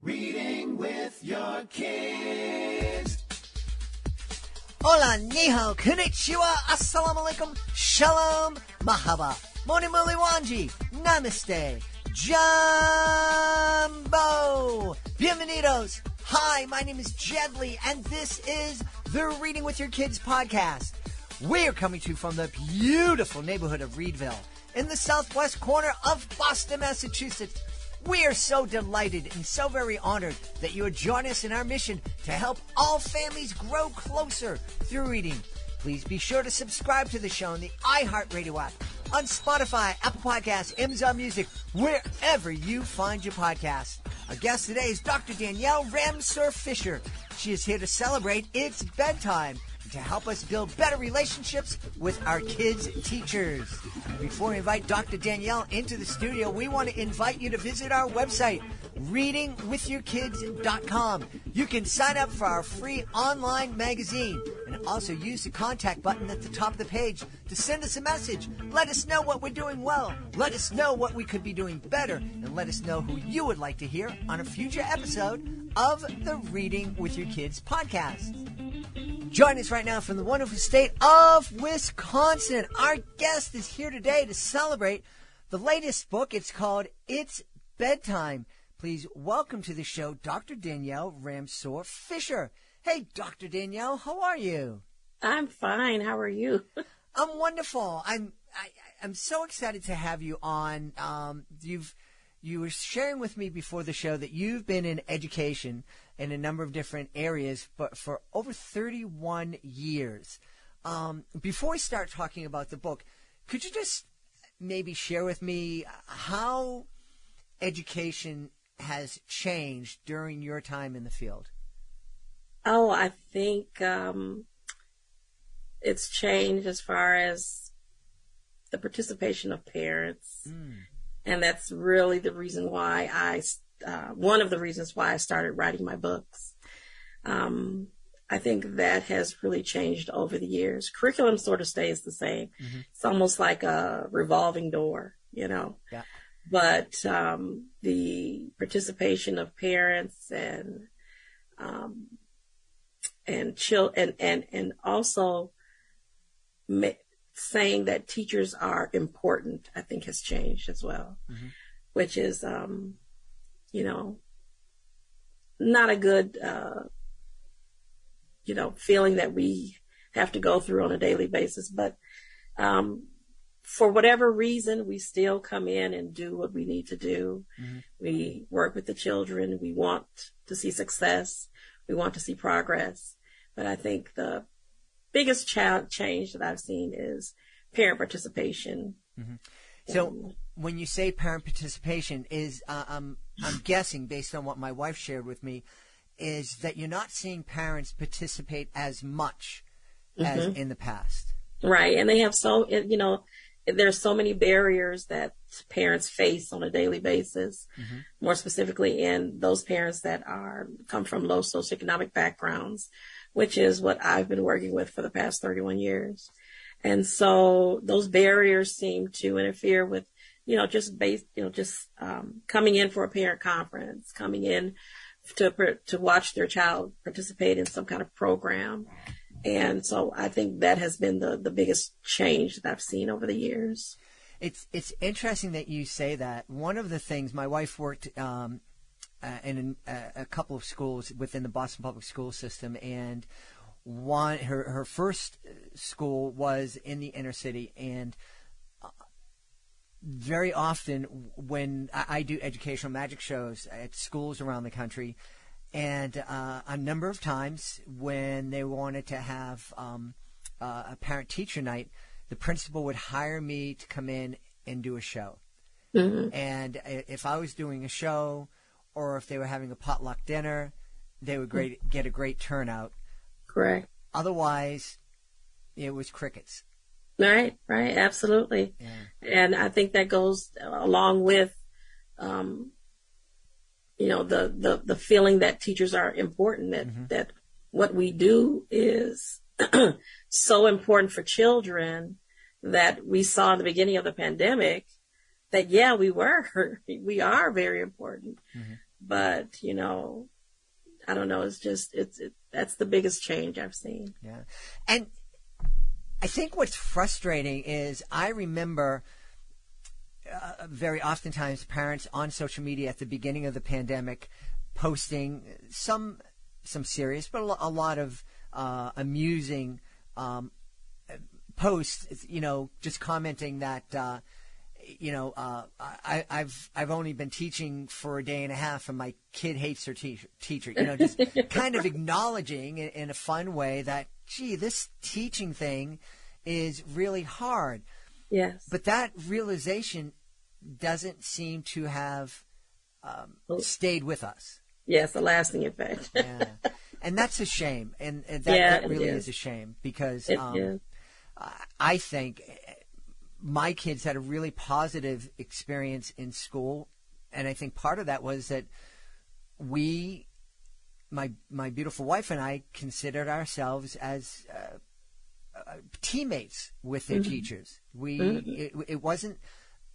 Reading with your kids. Hola, ni hao, konnichiwa, assalamu alaikum, shalom, mahaba, moni muli wanji, namaste, jumbo, bienvenidos. Hi, my name is Jedley, and this is the Reading with Your Kids podcast. We're coming to you from the beautiful neighborhood of Reedville, in the southwest corner of Boston, Massachusetts. We are so delighted and so very honored that you would join us in our mission to help all families grow closer through reading. Please be sure to subscribe to the show on the iHeartRadio app, on Spotify, Apple Podcasts, Amazon Music, wherever you find your podcasts. Our guest today is Dr. Danielle Ramseur Fischer. She is here to celebrate It's Bedtime and to help us build better relationships with our kids' teachers. Before we invite Dr. Danielle into the studio, we want to invite you to visit our website, readingwithyourkids.com. You can sign up for our free online magazine and also use the contact button at the top of the page to send us a message. Let us know what we're doing well. Let us know what we could be doing better. And let us know who you would like to hear on a future episode of the Reading with Your Kids podcast. Join us right now from the wonderful state of Wisconsin. Our guest is here today to celebrate the latest book. It's called It's Bedtime. Please welcome to the show Dr. Danielle Ramseur Fischer. Hey, Dr. Danielle, how are you? I'm fine. How are you? I'm wonderful. I'm so excited to have you on. You were sharing with me before the show that you've been in education in a number of different areas, but for over 31 years. Before we start talking about the book, could you just maybe share with me how education has changed during your time in the field? Oh, I think it's changed as far as the participation of parents. And that's really the reason why one of the reasons why I started writing my books. I think that has really changed over the years. Curriculum sort of stays the same. Mm-hmm. It's almost like a revolving door, you know. Yeah. But the participation of parents and also saying that teachers are important, I think has changed as well, mm-hmm. which is, not a good, feeling that we have to go through on a daily basis. But for whatever reason, we still come in and do what we need to do. Mm-hmm. We work with the children. We want to see success. We want to see progress. But I think the biggest change that I've seen is parent participation. Mm-hmm. So when you say parent participation, is I'm guessing, based on what my wife shared with me, is that you're not seeing parents participate as much mm-hmm. as in the past. Right, and they have there's so many barriers that parents face on a daily basis, mm-hmm. more specifically in those parents that come from low socioeconomic backgrounds, which is what I've been working with for the past 31 years. And so those barriers seem to interfere with, coming in for a parent conference, coming in to watch their child participate in some kind of program. And so I think that has been the biggest change that I've seen over the years. It's interesting that you say that. One of the things, my wife worked in a couple of schools within the Boston public school system, and her first school was in the inner city, and very often when I do educational magic shows at schools around the country, and a number of times when they wanted to have a parent-teacher night, the principal would hire me to come in and do a show. Mm-hmm. And if I was doing a show or if they were having a potluck dinner, they would get a great turnout. Correct. Otherwise, it was crickets. Right, absolutely. Yeah. And I think that goes along with, the feeling that teachers are important, that, mm-hmm. that what we do is so important for children that we saw in the beginning of the pandemic that, yeah, we are very important. Mm-hmm. but I don't know. It's just, that's the biggest change I've seen. Yeah. And I think what's frustrating is I remember very oftentimes parents on social media at the beginning of the pandemic posting some serious, but a lot of amusing posts, just commenting that, I've only been teaching for a day and a half and my kid hates their teacher, just kind of acknowledging in a fun way that, gee, this teaching thing is really hard. Yes. But that realization doesn't seem to have stayed with us. Yes, a lasting effect. Yeah. And that's a shame. And that really is a shame because I think my kids had a really positive experience in school. And I think part of that was that my beautiful wife and I considered ourselves as teammates with their teachers. It wasn't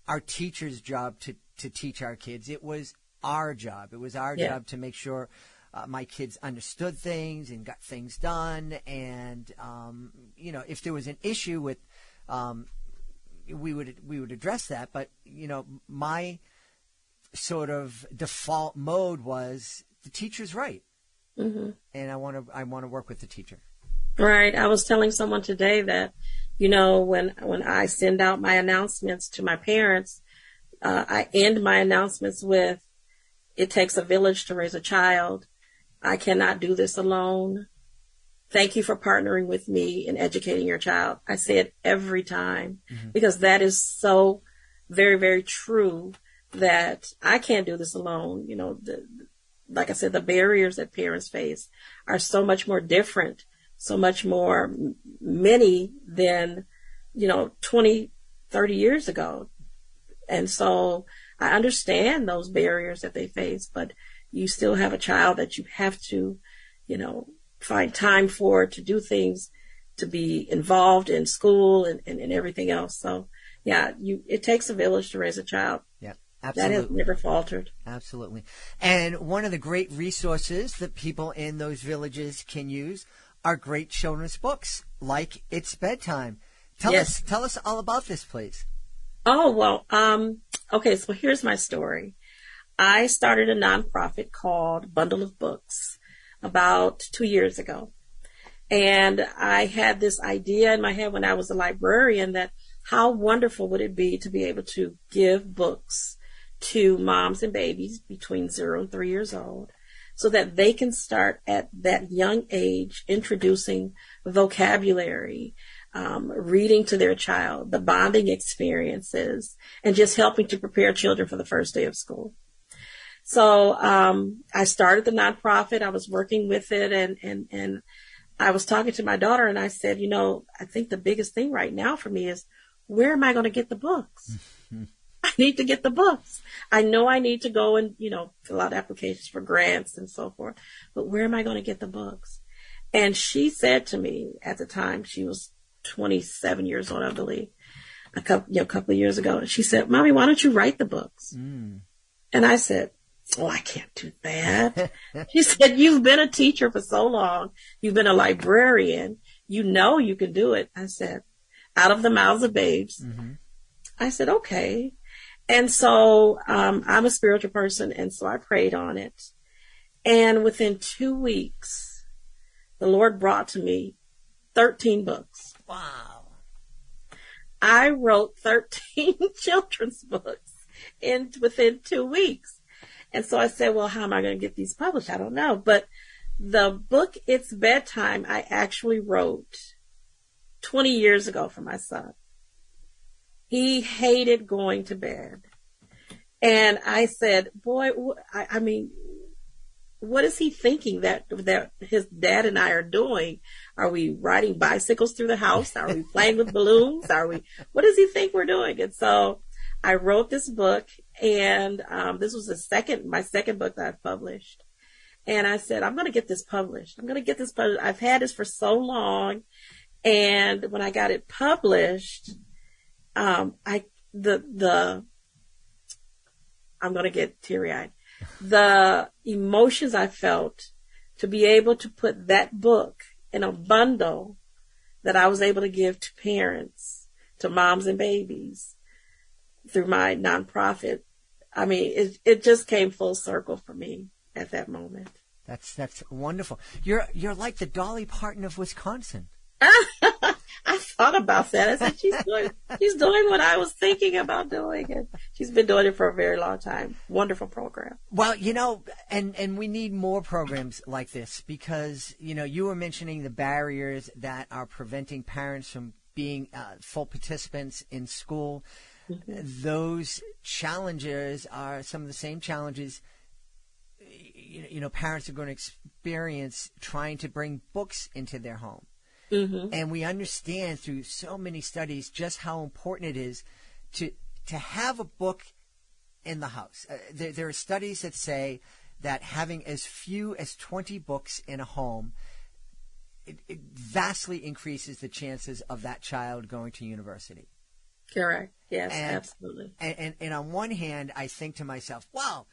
our teacher's job to teach our kids. It was our job. It was our job to make sure my kids understood things and got things done. And if there was an issue with, we would address that. But my sort of default mode was the teacher's right, and I want to work with the teacher. Right. I was telling someone today that, when I send out my announcements to my parents, I end my announcements with, it takes a village to raise a child. I cannot do this alone. Thank you for partnering with me in educating your child. I say it every time because that is so very, very true that I can't do this alone. Like I said, the barriers that parents face are so much more different, so much more many than, 20, 30 years ago. And so I understand those barriers that they face, but you still have a child that you have to, find time for, to do things, to be involved in school and everything else. So it takes a village to raise a child. Yeah. Absolutely. That has never faltered. Absolutely. And one of the great resources that people in those villages can use are great children's books, like It's Bedtime. Tell us all about this, please. Oh, well, okay, so here's my story. I started a nonprofit called Bundle of Books about 2 years ago. And I had this idea in my head when I was a librarian that how wonderful would it be to be able to give books to moms and babies between 0 and 3 years old so that they can start at that young age introducing vocabulary, reading to their child, the bonding experiences, and just helping to prepare children for the first day of school. So I started the nonprofit. I was working with it, and I was talking to my daughter, and I said, I think the biggest thing right now for me is, where am I going to get the books? I need to get the books. I know I need to go and, fill out applications for grants and so forth, but where am I going to get the books? And she said to me at the time, she was 27 years old, I believe, a couple of years ago. She said, Mommy, why don't you write the books? And I said, I can't do that. She said, you've been a teacher for so long. You've been a librarian. You can do it. I said, out of the mouths of babes. I said, okay. And so I'm a spiritual person, and so I prayed on it. And within 2 weeks, the Lord brought to me 13 books. Wow. I wrote 13 children's books within 2 weeks. And so I said, well, how am I going to get these published? I don't know. But the book, It's Bedtime, I actually wrote 20 years ago for my son. He hated going to bed. And I said, boy, I mean, what is he thinking that his dad and I are doing? Are we riding bicycles through the house? Are we playing with balloons? What does he think we're doing? And so I wrote this book, and this was my second book that I've published. And I said, I'm going to get this published. I've had this for so long. And when I got it published, I'm going to get teary-eyed. the emotions I felt to be able to put that book in a bundle that I was able to give to parents, to moms and babies through my nonprofit. I mean, it just came full circle for me at that moment. That's wonderful. You're like the Dolly Parton of Wisconsin. I thought about that. I said, she's doing what I was thinking about doing, and she's been doing it for a very long time. Wonderful program. Well, and we need more programs like this because, you were mentioning the barriers that are preventing parents from being full participants in school. Mm-hmm. Those challenges are some of the same challenges parents are going to experience trying to bring books into their home. Mm-hmm. And we understand through so many studies just how important it is to have a book in the house. There are studies that say that having as few as 20 books in a home, it vastly increases the chances of that child going to university. Correct. Yes, absolutely. And on one hand, I think to myself, wow,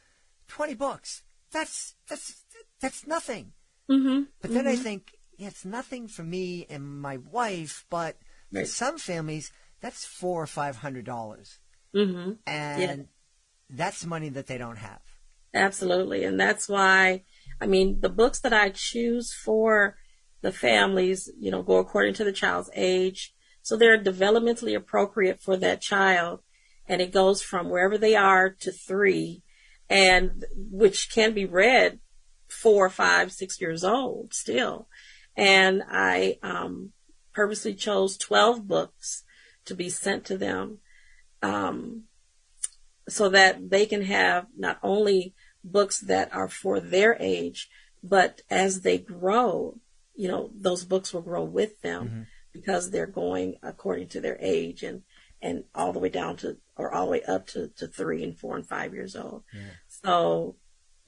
20 books, that's nothing. Mm-hmm. But then I think, it's nothing for me and my wife, but for some families, that's $400 or $500. Mm-hmm. And that's money that they don't have. Absolutely. And that's why, the books that I choose for the families, go according to the child's age. So they're developmentally appropriate for that child. And it goes from wherever they are to 3, and which can be read 4, 5, 6 years old still. And I purposely chose 12 books to be sent to them so that they can have not only books that are for their age, but as they grow, those books will grow with them because they're going according to their age and all the way down to, or all the way up to 3 and 4 and 5 years old. Yeah. So,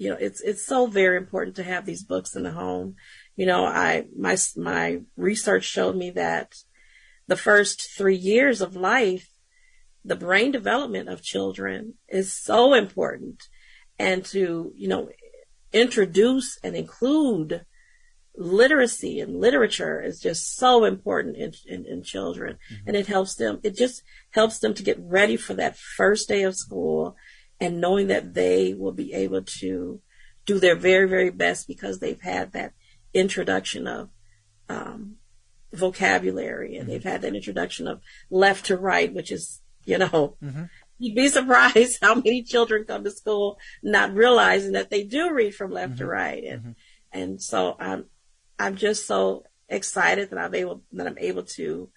it's so very important to have these books in the home. My research showed me that the first 3 years of life, the brain development of children is so important, and to, introduce and include literacy and literature is just so important in children. And it just helps them to get ready for that first day of school, and knowing that they will be able to do their very, very best because they've had that introduction of vocabulary, and they've had that introduction of left to right, which is, you'd be surprised how many children come to school not realizing that they do read from left to right. And so I'm just so excited that I'm able to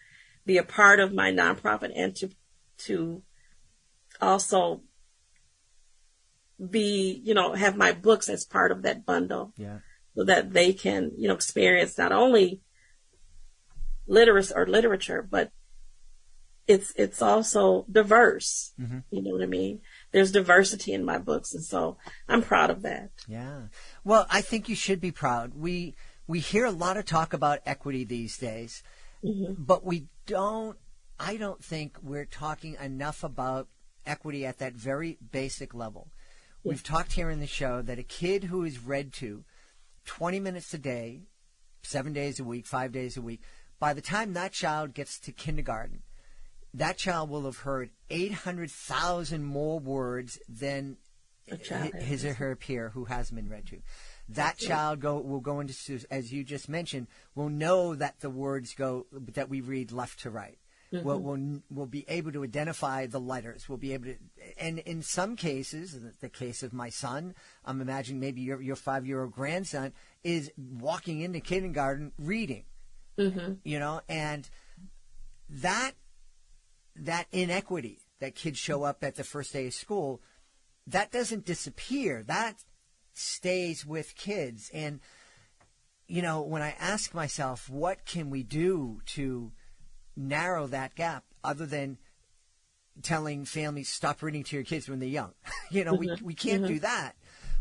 be a part of my nonprofit, and to also be, have my books as part of that bundle. Yeah. So that they can, experience not only literature, but it's also diverse. You know what I mean? There's diversity in my books, and so I'm proud of that. Yeah. Well, I think you should be proud. We hear a lot of talk about equity these days, but I don't think we're talking enough about equity at that very basic level. We've talked here in the show that a kid who is read to 20 minutes a day, 7 days a week, 5 days a week, by the time that child gets to kindergarten, that child will have heard 800,000 more words than his or her peer who hasn't been read to. That child will go into, as you just mentioned, will know that the words go, that we read left to right. We'll be able to identify the letters. We'll be able to, and in some cases, the case of my son, I'm imagining maybe your 5-year-old grandson is walking into kindergarten reading, and that inequity that kids show up at the first day of school, that doesn't disappear. That stays with kids. And, when I ask myself, what can we do to narrow that gap other than telling families stop reading to your kids when they're young? We can't do that.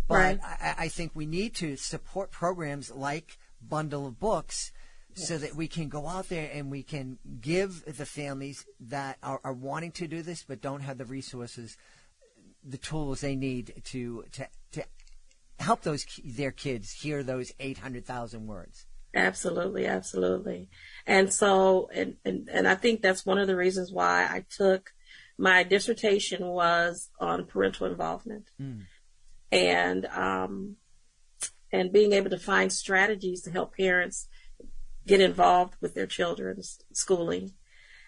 But I think we need to support programs like Bundle of Books so that we can go out there and we can give the families that are wanting to do this but don't have the resources the tools they need to help their kids hear those 800,000 words. Absolutely, absolutely. And so, and I think that's one of the reasons why I took my dissertation was on parental involvement, and being able to find strategies to help parents get involved with their children's schooling.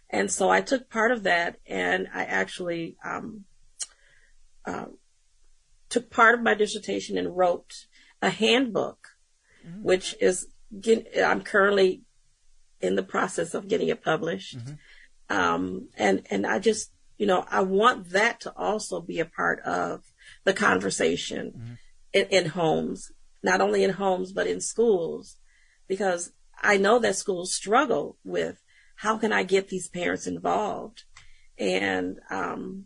And so I took part of that, and I actually took part of my dissertation and wrote a handbook, which is, I'm currently in the process of getting it published. And I just, I want that to also be a part of the conversation in homes, not only in homes, but in schools, because I know that schools struggle with how can I get these parents involved? And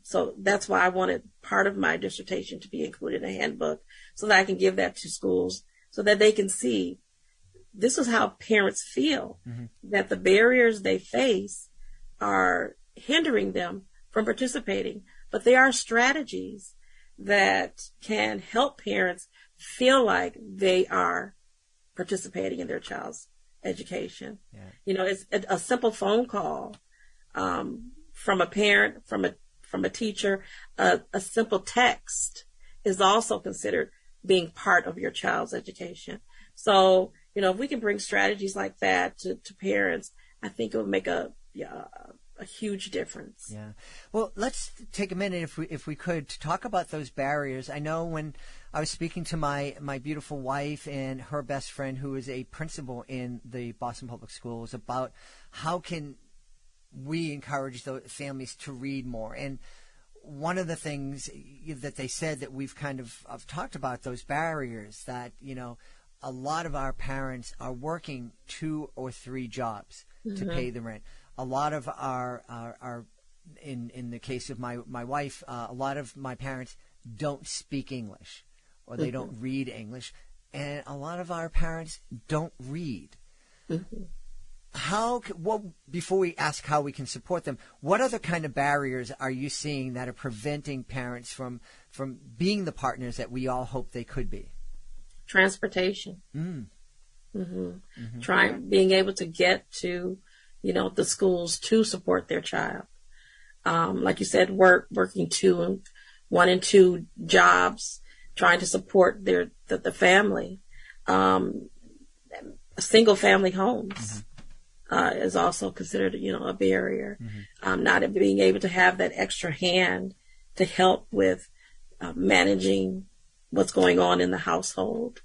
so that's why I wanted part of my dissertation to be included in a handbook so that I can give that to schools so that they can see this is how parents feel, that the barriers they face are hindering them from participating. But there are strategies that can help parents feel like they are participating in their child's education. It's a simple phone call from a parent, from a teacher, a simple text is also considered being part of your child's education. So, if we can bring strategies like that to parents, I think it would make a huge difference. Yeah. Well, let's take a minute, if we could, to talk about those barriers. I know when I was speaking to my beautiful wife and her best friend, who is a principal in the Boston Public Schools, about how can we encourage the families to read more. And one of the things that they said that we've kind of talked about, those barriers, that, a lot of our parents are working 2 or 3 jobs to pay the rent. A lot of our in the case of my wife, a lot of my parents don't speak English, or they don't read English, and a lot of our parents don't read. Before we ask how we can support them, what other kind of barriers are you seeing that are preventing parents from being the partners that we all hope they could be? Transportation. Being able to get to, the schools to support their child. Like you said, working 1 and 2 jobs, trying to support the family. Single family homes is also considered, a barrier. Not being able to have that extra hand to help with managing what's going on in the household.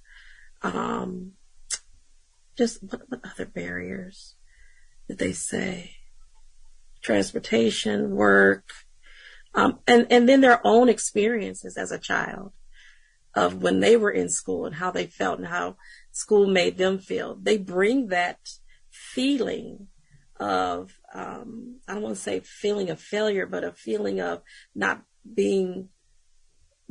Just what other barriers did they say? Transportation, work, and then their own experiences as a child of when they were in school and how they felt and how school made them feel. They bring that feeling of, I don't want to say feeling of failure, but a feeling of not being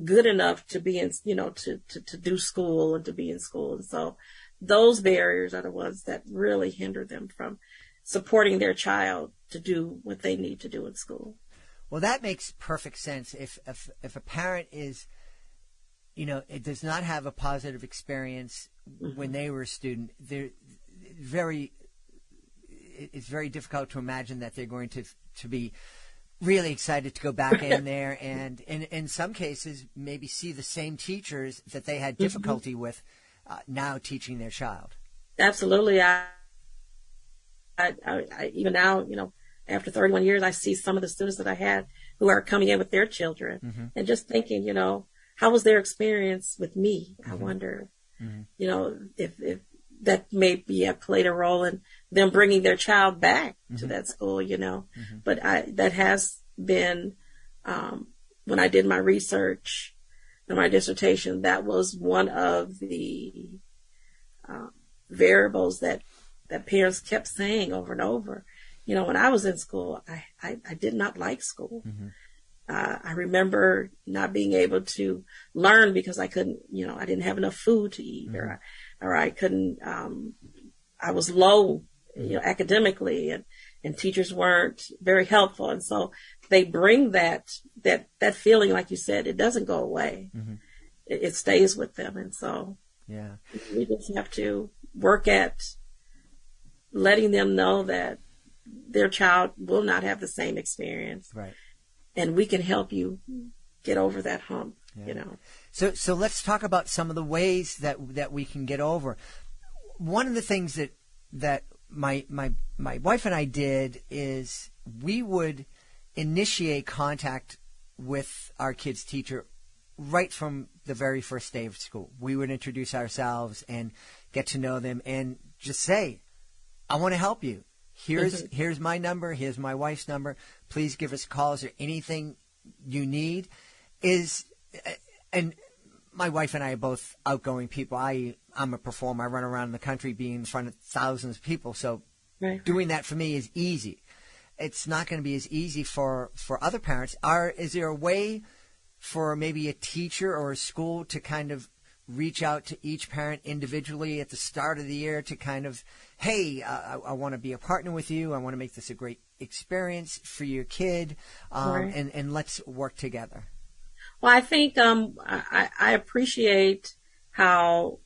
good enough to be in, to do school and to be in school. And so those barriers are the ones that really hinder them from supporting their child to do what they need to do in school. Well, that makes perfect sense. If a parent is, it does not have a positive experience when they were a student, it's very difficult to imagine that they're going to be really excited to go back in there and in some cases maybe see the same teachers that they had difficulty with now teaching their child. Absolutely. I even now, after 31 years, I see some of the students that I had who are coming in with their children and just thinking, how was their experience with me? I wonder, if that maybe played a role in them bringing their child back to that school, But that has been, when I did my research and my dissertation, that was one of the variables that parents kept saying over and over. When I was in school, I did not like school. I remember not being able to learn because I couldn't, I didn't have enough food to eat, or I couldn't, I was low, academically, and teachers weren't very helpful. And so they bring that feeling, like you said, it doesn't go away. Mm-hmm. It stays with them. And so yeah, we just have to work at letting them know that their child will not have the same experience. right. And we can help you get over that hump, Yeah. you know. So let's talk about some of the ways that we can get over. One of the things that my wife and I did is we would initiate contact with our kids' teacher right from the very first day of school. We would introduce ourselves and get to know them and just say, I want to help you. Here's my number. Here's my wife's number. Please give us a call. Is there anything you need? And my wife and I are both outgoing people. I'm a performer. I run around the country being in front of thousands of people. So doing that for me is easy. It's not going to be as easy for other parents. Is there a way for maybe a teacher or a school to kind of reach out to each parent individually at the start of the year to kind of, hey, I want to be a partner with you. I want to make this a great experience for your kid, and let's work together? Well, I think I appreciate how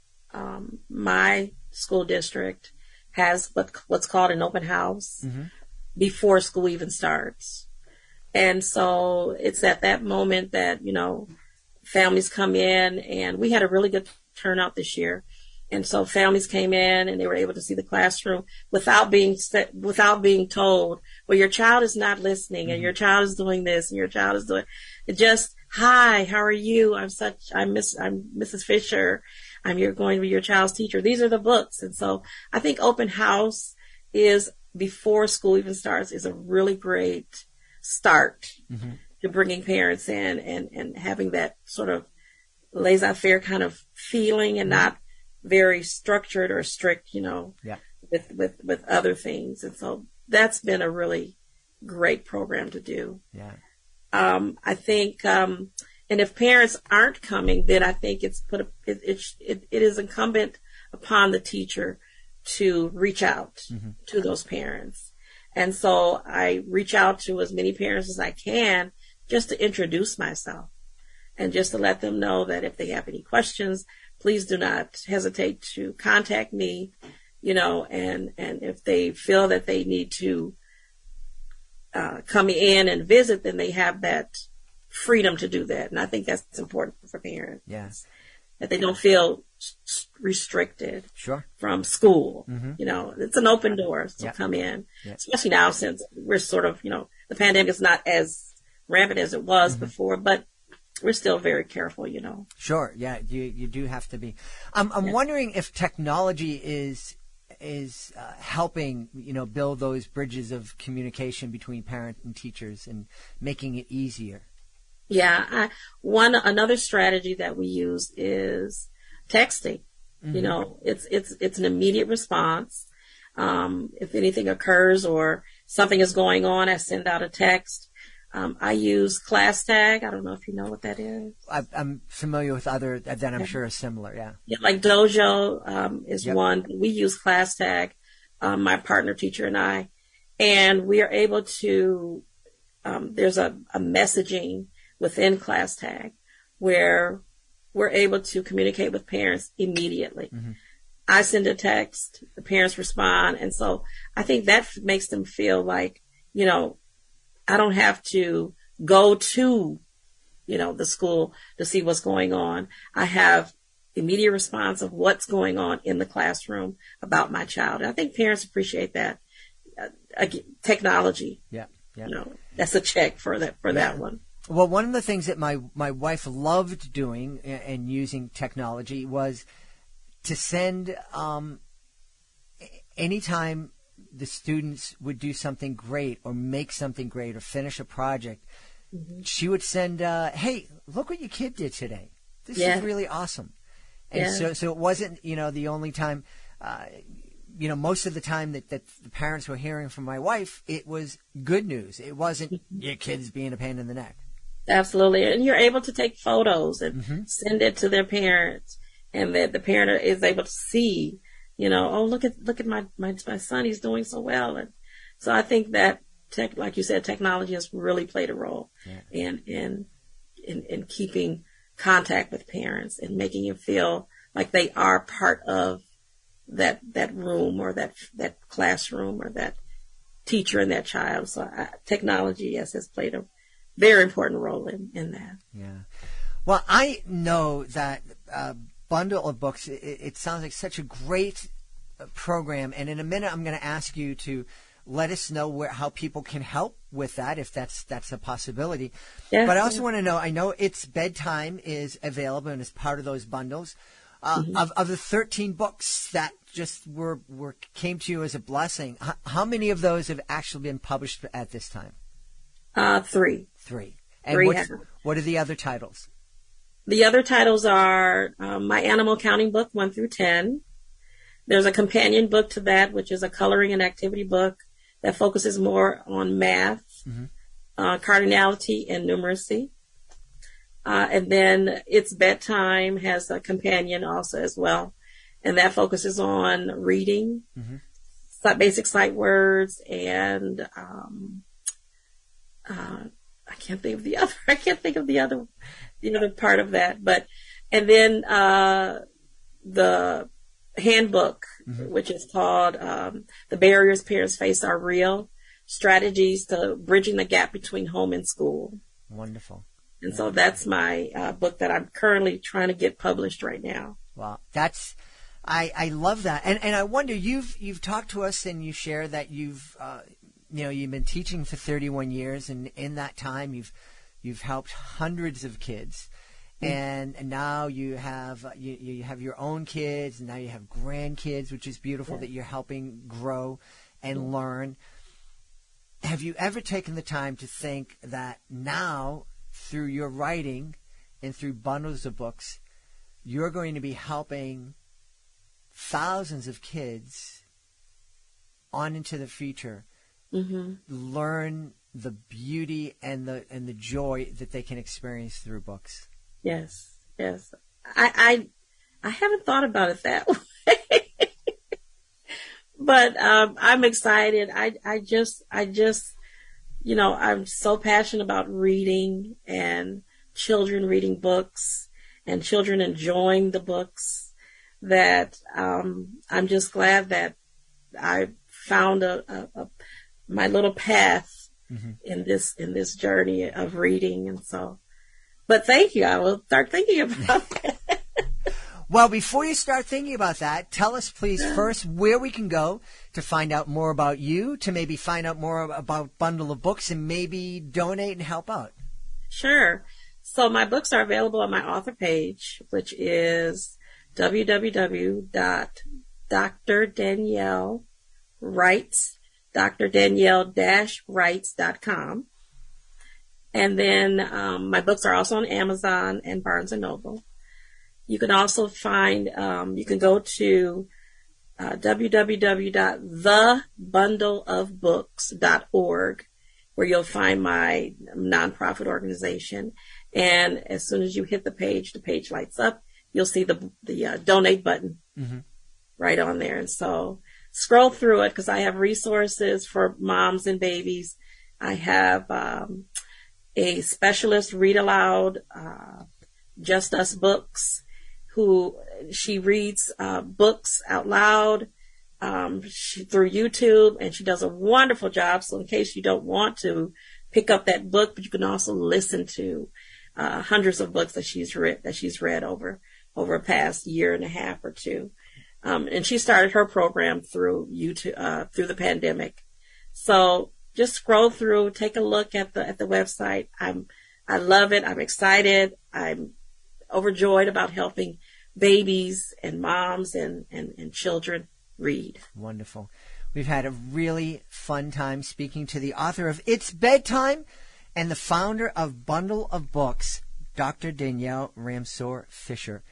my school district has what's called an open house before school even starts. And so it's at that moment that, you know, families come in, and we had a really good turnout this year. And so families came in and they were able to see the classroom without being told, well, your child is not listening and your child is doing this and your child is doing it. Just, hi, how are you? I'm Mrs. Fisher. You're going to be your child's teacher. These are the books. And so I think open house is, before school even starts, is a really great start to bringing parents in and having that sort of laissez-faire kind of feeling and not very structured or strict, you know, with other things. And so that's been a really great program to do. Yeah. I think, and if parents aren't coming, then I think it is incumbent upon the teacher to reach out to those parents. And so I reach out to as many parents as I can just to introduce myself and just to let them know that if they have any questions, please do not hesitate to contact me, you know, and if they feel that they need to come in and visit, then they have that freedom to do that. And I think that's important for parents. Yes. That they don't feel restricted from school. You know, it's an open door to come in, especially now since we're sort of, you know, the pandemic is not as rampant as it was before, but we're still very careful, you know. Sure. Yeah. You do have to be. I'm wondering if technology is helping, you know, build those bridges of communication between parent and teachers and making it easier. Yeah. Another strategy that we use is texting. You know, it's an immediate response. If anything occurs or something is going on, I send out a text. I use ClassTag. I don't know if you know what that is. I'm familiar with other that I'm sure are similar. Yeah. Like Dojo is one. We use ClassTag, my partner teacher and I, and we are able to. There's a messaging within ClassTag where we're able to communicate with parents immediately. I send a text, the parents respond, and so I think that makes them feel like, you know, I don't have to go to, you know, the school to see what's going on. I have immediate response of what's going on in the classroom about my child. And I think parents appreciate that. Technology. Yeah. You know, that's a check for that one. Well, one of the things that my wife loved doing and using technology was to send anytime the students would do something great or make something great or finish a project, she would send, hey, look what your kid did today. This is really awesome. And so it wasn't, you know, the only time, you know, most of the time that the parents were hearing from my wife, it was good news. It wasn't your kid's being a pain in the neck. Absolutely. And you're able to take photos and send it to their parents, and that the parent is able to see, you know, oh, look at my son, he's doing so well. And so I think that like you said, technology has really played a role in keeping contact with parents and making you feel like they are part of that room or that classroom or that teacher and that child. So technology, yes, has played a very important role in that. Yeah. Well, I know that bundle of books, it sounds like such a great program. And in a minute, I'm going to ask you to let us know how people can help with that, if that's a possibility. Yeah. But I also want to know, I know It's Bedtime is available and is part of those bundles. Of the 13 books that just came to you as a blessing, how many of those have actually been published at this time? 3. 3. And what are the other titles? The other titles are my animal counting book, 1 through 10. There's a companion book to that, which is a coloring and activity book that focuses more on math, cardinality, and numeracy. And then It's Bedtime has a companion also as well, and that focuses on reading, basic sight words, and I can't think of the other. I can't think of the other part of that. And then the handbook, which is called "The Barriers Parents Face Are Real: Strategies to Bridging the Gap Between Home and School." Wonderful. And so that's my book that I'm currently trying to get published right now. Wow, I love that. And I wonder, you've talked to us and you share that you've been teaching for 31 years, and in that time you've helped hundreds of kids. And now you have you have your own kids, and now you have grandkids, which is beautiful that you're helping grow and learn. Have you ever taken the time to think that now, through your writing and through bundles of books, you're going to be helping thousands of kids on into the future learn the beauty and the joy that they can experience through books? Yes. I haven't thought about it that way, but I'm excited. I just I'm so passionate about reading and children reading books and children enjoying the books that I'm just glad that I found my little path in this journey of reading. And so, but thank you. I will start thinking about that. Well, before you start thinking about that, tell us, please, first where we can go to find out more about you, to maybe find out more about Bundle of Books, and maybe donate and help out. Sure. So my books are available on my author page, which is www.drdanielle-writes.com. And then my books are also on Amazon and Barnes & Noble. You can also find, you can go to www.thebundleofbooks.org, where you'll find my nonprofit organization. And as soon as you hit the page lights up. You'll see the donate button right on there. And so scroll through it, because I have resources for moms and babies. I have a specialist read aloud, Just Us Books, she reads books out loud through YouTube, and she does a wonderful job. So in case you don't want to pick up that book, but you can also listen to hundreds of books that she's read over a past year and a half or two. And she started her program through YouTube, through the pandemic. So just scroll through, take a look at the website. I love it. I'm excited. I'm overjoyed about helping babies and moms and children read. Wonderful. We've had a really fun time speaking to the author of It's Bedtime and the founder of Bundle of Books, Dr. Danielle Ramseur Fischer.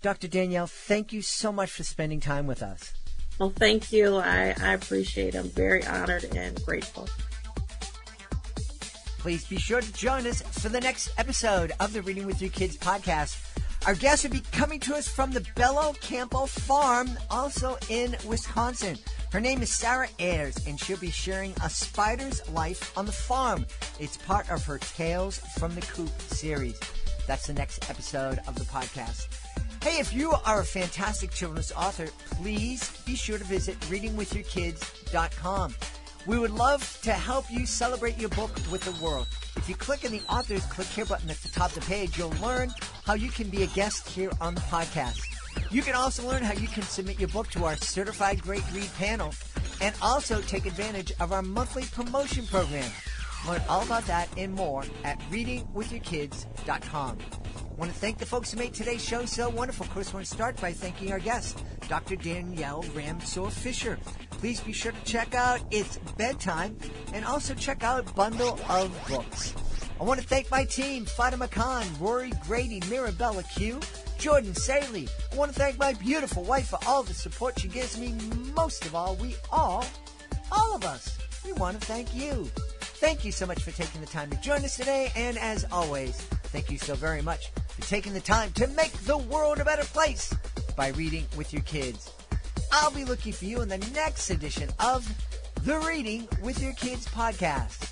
Dr. Danielle, thank you so much for spending time with us. Well, thank you. I appreciate it. I'm very honored and grateful. Please be sure to join us for the next episode of the Reading with Your Kids podcast. Our guest will be coming to us from the Bello Campo Farm, also in Wisconsin. Her name is Sarah Ayers, and she'll be sharing A Spider's Life on the Farm. It's part of her Tales from the Coop series. That's the next episode of the podcast. Hey, if you are a fantastic children's author, please be sure to visit readingwithyourkids.com. We would love to help you celebrate your book with the world. If you click on the Authors Click Here button at the top of the page, you'll learn how you can be a guest here on the podcast. You can also learn how you can submit your book to our Certified Great Read panel and also take advantage of our monthly promotion program. Learn all about that and more at readingwithyourkids.com. I want to thank the folks who made today's show so wonderful. Of course, I want to start by thanking our guest, Dr. Danielle Ramseur Fischer. Please be sure to check out It's Bedtime and also check out Bundle of Books. I want to thank my team, Fatima Khan, Rory Grady, Mirabella Q, Jordan Saley. I want to thank my beautiful wife for all the support she gives me. Most of all, all of us, we want to thank you. Thank you so much for taking the time to join us today. And as always, thank you so very much for taking the time to make the world a better place by reading with your kids. I'll be looking for you in the next edition of the Reading with Your Kids podcast.